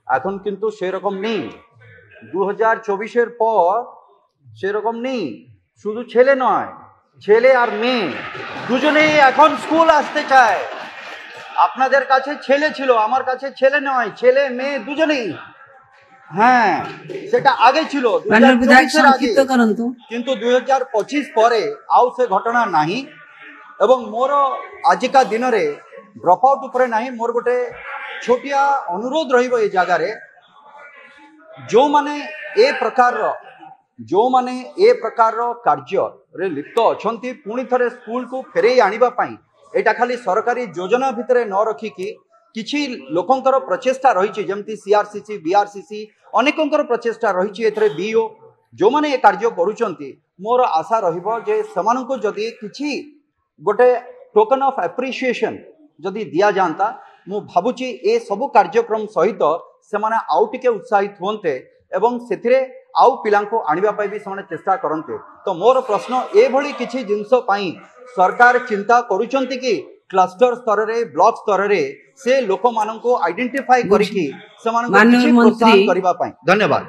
এখন কিন্তু সেরকম নেই। 2024-এর পর সেরকম নেই। শুধু ছেলে নয়, ছেলে আর মেয়ে দুজনেই এখন স্কুল আসতে চায়। আপনাদের কাছে ছেলে ছিল, আমার কাছে ছেলে নয়, ছেলে মেয়ে দুজনেই। হ্যাঁ, সেটা আগে ছিল 2024-এর আগে, কিন্তু 2025 ପରେ ଆଉ ସେ ଘଟଣା ନାହିଁ। ଏବଂ ମୋର ଆଜିକା ଦିନରେ ଡ୍ରପ୍ ଆଉଟ୍ ଉପରେ ନାହିଁ, ମୋର ଗୋଟେ ଛୋଟିଆ ଅନୁରୋଧ ରହିବ ଏ ଜାଗାରେ, ଯେଉଁମାନେ ଏ ପ୍ରକାରର କାର୍ଯ୍ୟରେ ଲିପ୍ତ ଅଛନ୍ତି ପୁଣି ଥରେ ସ୍କୁଲକୁ ଫେରେଇ ଆଣିବା ପାଇଁ ଏଇଟା ଖାଲି ସରକାରୀ ଯୋଜନା ଭିତରେ ନ ରଖିକି କିଛି ଲୋକଙ୍କର ପ୍ରଚେଷ୍ଟା ରହିଛି, ଯେମିତି CRCC, BRCC ଅନେକଙ୍କର ପ୍ରଚେଷ୍ଟା ରହିଛି ଏଥିରେ, BO ଯେଉଁମାନେ ଏ କାର୍ଯ୍ୟ କରୁଛନ୍ତି, ମୋର ଆଶା ରହିବ ଯେ ସେମାନଙ୍କୁ ଯଦି କିଛି ଗୋଟେ ଟୋକନ୍ ଅଫ୍ ଆପ୍ରିସିଏସନ୍ ଯଦି ଦିଆଯାଆନ୍ତା, ମୁଁ ଭାବୁଛି ଏ ସବୁ କାର୍ଯ୍ୟକ୍ରମ ସହିତ ସେମାନେ ଆଉ ଟିକେ ଉତ୍ସାହିତ ହୁଅନ୍ତେ ଏବଂ ସେଥିରେ ଆଉ ପିଲାଙ୍କୁ ଆଣିବା ପାଇଁ ବି ସେମାନେ ଚେଷ୍ଟା କରନ୍ତେ। ତ ମୋର ପ୍ରଶ୍ନ, ଏଭଳି କିଛି ଜିନିଷ ପାଇଁ ସରକାର ଚିନ୍ତା କରୁଛନ୍ତି କି କ୍ଲଷ୍ଟର ସ୍ତରରେ, ବ୍ଲକ ସ୍ତରରେ ସେ ଲୋକମାନଙ୍କୁ ଆଇଡେଣ୍ଟିଫାଇ କରିକି ସେମାନଙ୍କୁ କିଛି ପ୍ରୋତ୍ସାହନ କରିବା ପାଇଁ? ଧନ୍ୟବାଦ।